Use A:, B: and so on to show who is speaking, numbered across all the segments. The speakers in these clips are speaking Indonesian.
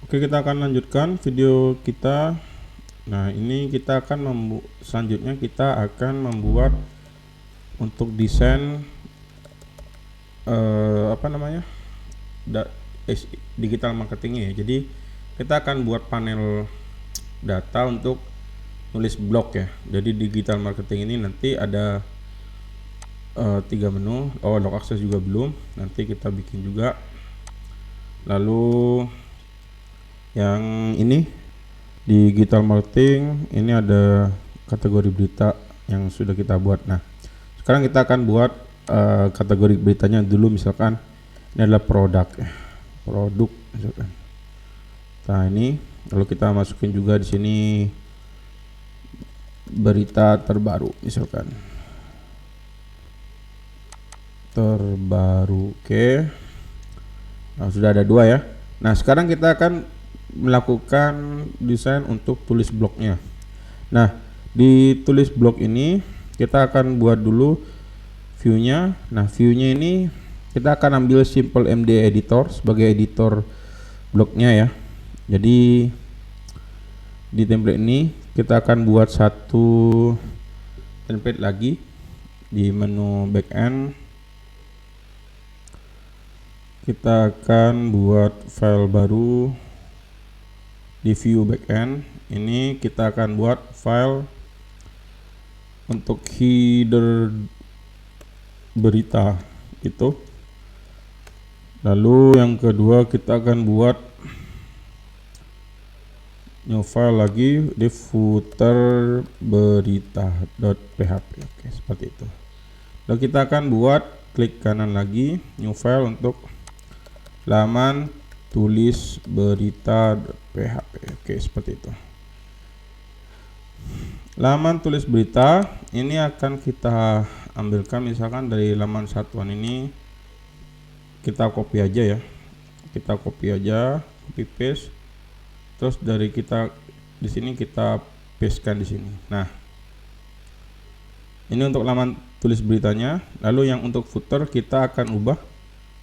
A: Oke, kita akan lanjutkan video kita. Nah, ini kita akan selanjutnya kita akan membuat untuk desain apa namanya digital marketingnya ya. Jadi kita akan buat panel data untuk nulis blog ya. Jadi digital marketing ini nanti ada 3 menu. Log access juga belum, nanti kita bikin juga. Lalu yang ini digital marketing ini ada kategori berita yang sudah kita buat. Nah, sekarang kita akan buat kategori beritanya dulu. Misalkan ini adalah produk misalkan. Nah, ini lalu kita masukin juga di sini berita terbaru misalkan. Oke. Nah, sudah ada 2 ya. Nah, sekarang kita akan melakukan desain untuk tulis blognya. Nah, di tulis blog ini kita akan buat dulu view-nya. Nah, view-nya ini kita akan ambil simple MD editor sebagai editor blognya ya. Jadi di template ini kita akan buat satu template lagi di menu backend. Kita akan buat file baru di view backend. Ini kita akan buat file untuk header berita itu. Lalu yang kedua kita akan buat new file lagi di footer berita.php. Oke, seperti itu. Lalu kita akan buat klik kanan lagi new file untuk laman tulis berita.php. Oke, seperti itu. Laman tulis berita ini akan kita ambilkan misalkan dari laman satuan ini, kita copy aja ya. Kita copy aja, copy paste. Terus dari kita di sini kita pastekan di sini. Nah, ini untuk laman tulis beritanya. Lalu yang untuk footer kita akan ubah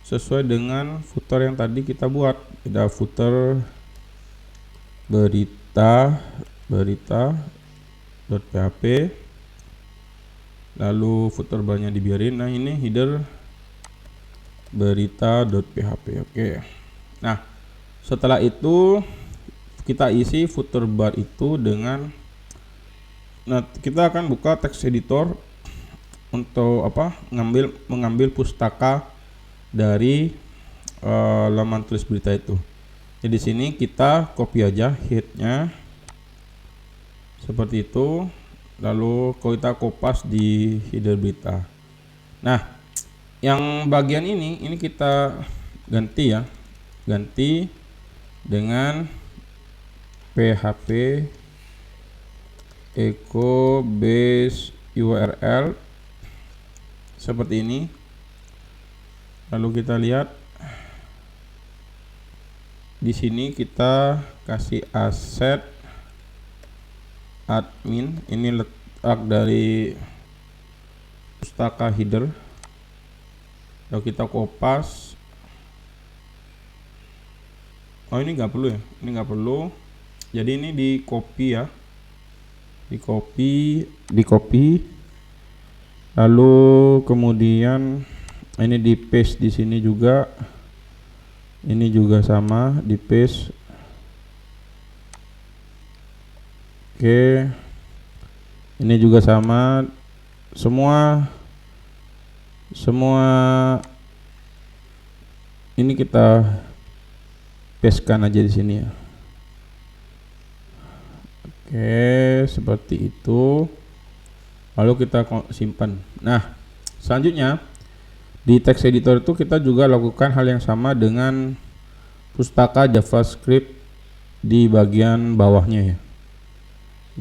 A: sesuai dengan footer yang tadi kita buat. Ada footer berita.php, lalu footer barnya dibiarin. Nah, ini header berita.php. Oke. Nah, setelah itu kita isi footer bar itu dengan, nah, kita akan buka text editor untuk mengambil pustaka dari laman tulis berita itu. Jadi di sini kita copy aja headnya seperti itu, lalu kita kopas di header berita. Nah, yang bagian ini kita ganti ya, ganti dengan php echo base URL seperti ini. Lalu kita lihat di sini kita kasih aset admin, ini letak dari pustaka header. Lalu kita kopas. Oh, ini nggak perlu ya, ini nggak perlu. Jadi ini di copy ya, di copy. Lalu kemudian ini di paste di sini juga. Ini juga sama, di paste. Oke, ini juga sama. Semua ini kita pastekan aja di sini ya. Oke, seperti itu. Lalu kita simpan. Nah, selanjutnya di text editor itu kita juga lakukan hal yang sama dengan pustaka JavaScript di bagian bawahnya ya,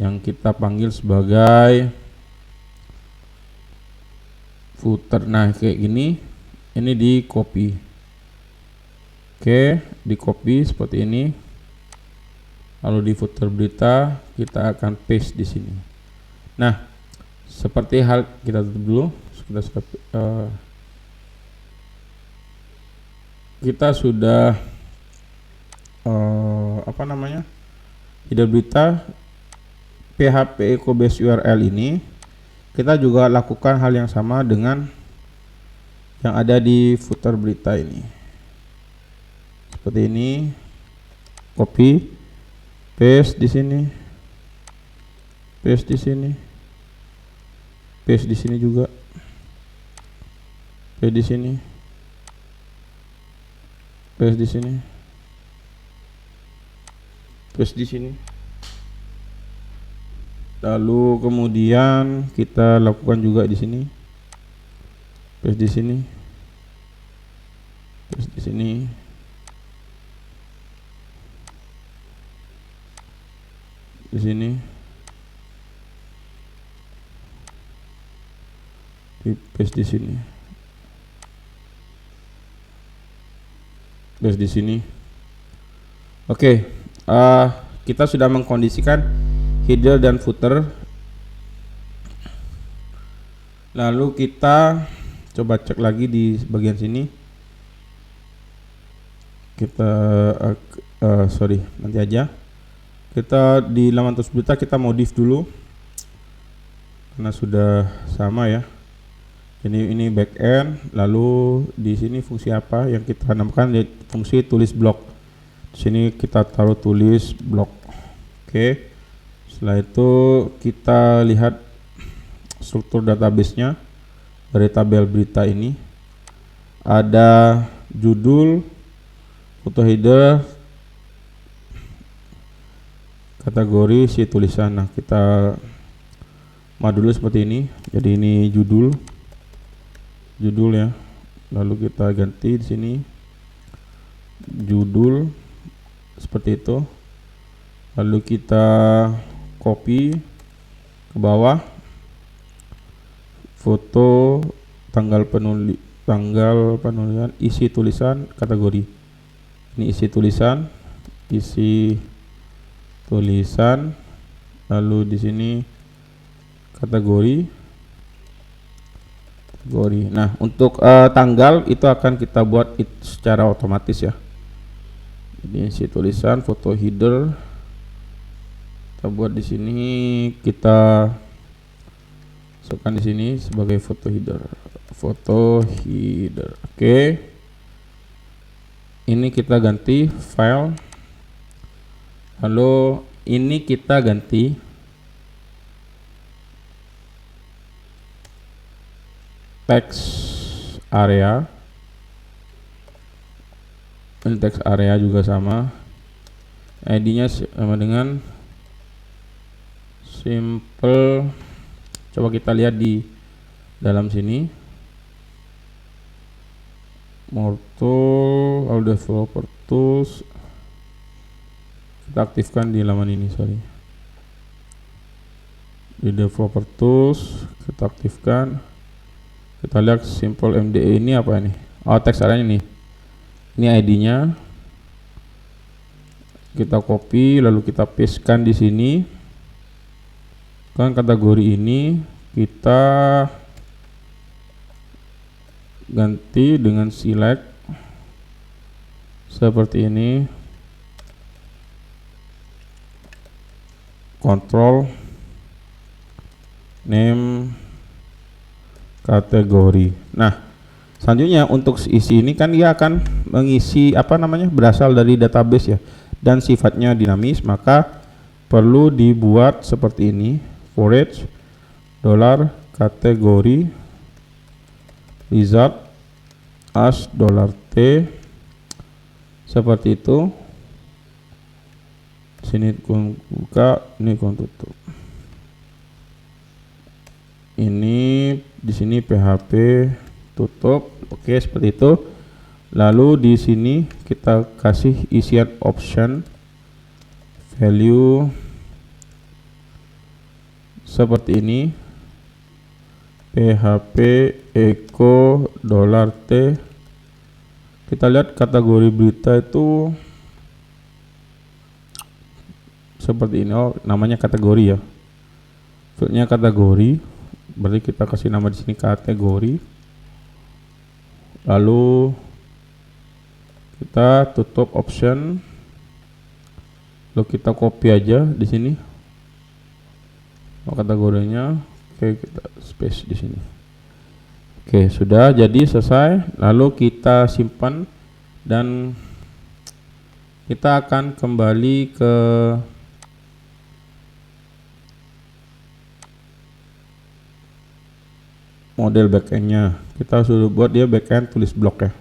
A: yang kita panggil sebagai footer. Nah, kayak gini, ini di copy. Oke, di copy seperti ini. Lalu di footer berita kita akan paste di sini. Nah, seperti hal kita tutup dulu. Kita sudah apa namanya, header berita PHP echo base URL ini, kita juga lakukan hal yang sama dengan yang ada di footer berita ini. Seperti ini, copy, paste di sini, paste di sini, paste di sini juga, paste di sini, paste di sini, paste di sini. Lalu kemudian kita lakukan juga di sini, paste di sini, paste di sini, di sini, paste di sini, paste di sini. Oke, kita sudah mengkondisikan header dan footer. Lalu kita coba cek lagi di bagian sini. Kita nanti aja. Kita di laman tulis berita kita modif dulu karena sudah sama ya. Ini backend. Lalu di sini fungsi apa yang kita namakan, fungsi tulis blok. Di sini kita taruh tulis blok. Oke. Setelah itu kita lihat struktur database-nya dari tabel berita ini. Ada judul, foto header, kategori, isi tulisan. Nah, kita dulu seperti ini. Jadi ini judul ya. Lalu kita ganti di sini judul seperti itu. Lalu kita copy ke bawah, foto, tanggal penulisan, isi tulisan, kategori. Ini isi tulisan, lalu di sini kategori. Nah, untuk tanggal itu akan kita buat secara otomatis ya. Jadi isi tulisan, foto header kita buat di sini, kita masukkan di sini sebagai foto header. Oke. Ini kita ganti file. Lalu ini kita ganti text area. Ini text area juga sama. ID-nya sama dengan simple. Coba kita lihat di dalam sini. More tool, all developer tools. Kita aktifkan di laman ini, Di developer tools kita aktifkan. Kita lihat simple MDE ini apa ini? Oh, text area ini. Ini ID-nya. Kita copy lalu kita pastekan di sini. Kan kategori ini kita ganti dengan select seperti ini, control name kategori. Nah, selanjutnya untuk isi ini kan dia akan mengisi berasal dari database ya, dan sifatnya dinamis, maka perlu dibuat seperti ini, for each $kategori result as $T seperti itu. Sini buka, ini tutup. Ini di sini PHP tutup. Oke, seperti itu. Lalu di sini kita kasih isian option value seperti ini, PHP echo $T. Kita lihat kategori berita itu seperti ini. Oh, namanya kategori ya, fieldnya kategori, berarti kita kasih nama di sini kategori. Lalu kita tutup option, Lalu kita copy aja di sini kategorinya. Oke, kita space di sini. Oke, sudah jadi selesai. Lalu kita simpan dan kita akan kembali ke model backendnya. Kita sudah buat dia backend tulis blok ya.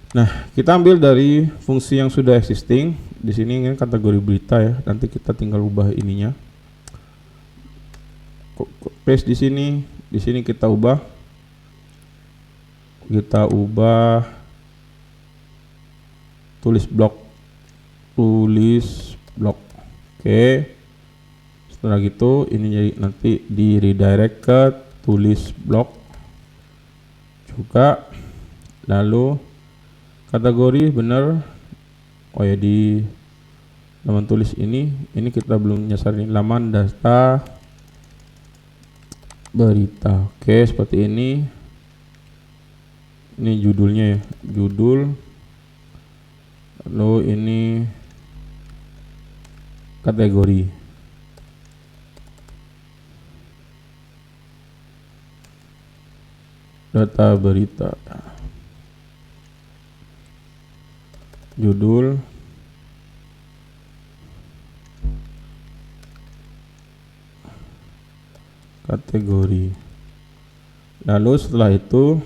A: Nah, kita ambil dari fungsi yang sudah existing. Di sini ini kategori berita ya. Nanti kita tinggal ubah ininya. Paste di sini. Di sini kita ubah. Kita ubah tulis blok. Tulis blok. Oke. Setelah gitu ini jadi nanti di redirect ke tulis blok juga. Lalu kategori benar. Oh ya, di laman tulis ini kita belum nyasarin laman data berita. Oke, seperti ini. Ini judulnya ya, judul. Lalu ini kategori. Data berita. Judul. Kategori. Lalu setelah itu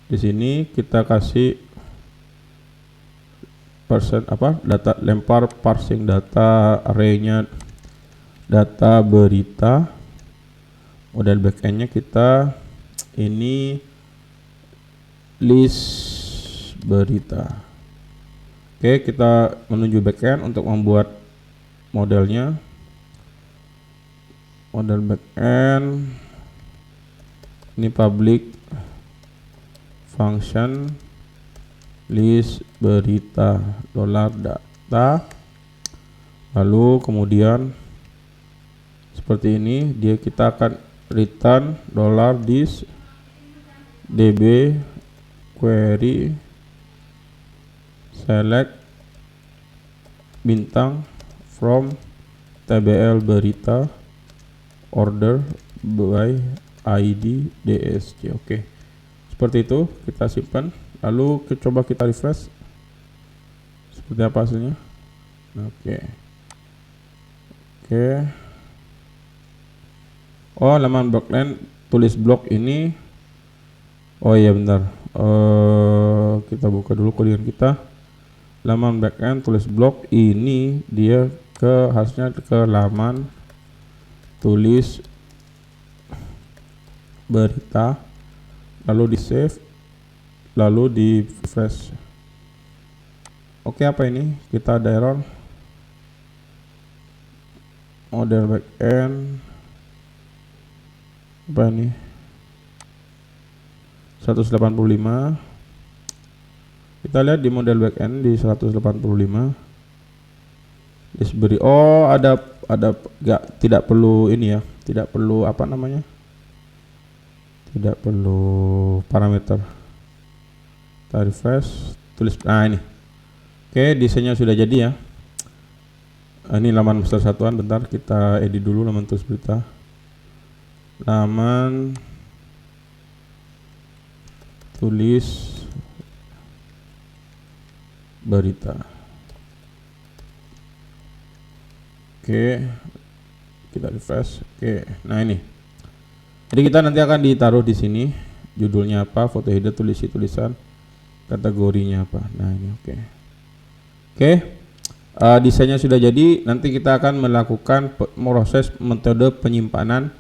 A: di sini kita kasih data, lempar parsing data arraynya data berita. Model backendnya kita ini list berita. Oke, kita menuju backend untuk membuat modelnya. Model backend ini public function list berita $data. Lalu kemudian seperti ini dia kita akan return $this db query select bintang from tbl berita order by id dsc. Oke, seperti itu kita simpan. Lalu coba kita refresh seperti apa hasilnya. Oke. Oh, laman backend tulis blok ini. Oh iya bentar. Kita buka dulu kodian kita. Laman backend tulis blok ini dia harusnya ke laman tulis berita, lalu di save, lalu di refresh. Oke, apa ini? Kita ada error. Model backend apa ini? 185. Kita lihat di model backend di 185. Beri, oh ada tidak perlu ini ya, tidak perlu apa namanya, tidak perlu parameter. Kita refresh, tulis, nah ini. Oke, desainnya sudah jadi ya. Ini laman besar satuan. Bentar kita edit dulu laman tulis berita. Laman tulis berita. Oke, kita refresh. Oke, nah ini. Jadi kita nanti akan ditaruh di sini judulnya apa, foto header, tulisan, kategorinya apa. Nah ini oke. Desainnya sudah jadi. Nanti kita akan melakukan proses metode penyimpanan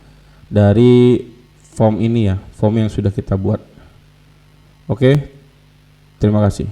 A: dari form ini ya, form yang sudah kita buat. Oke, terima kasih.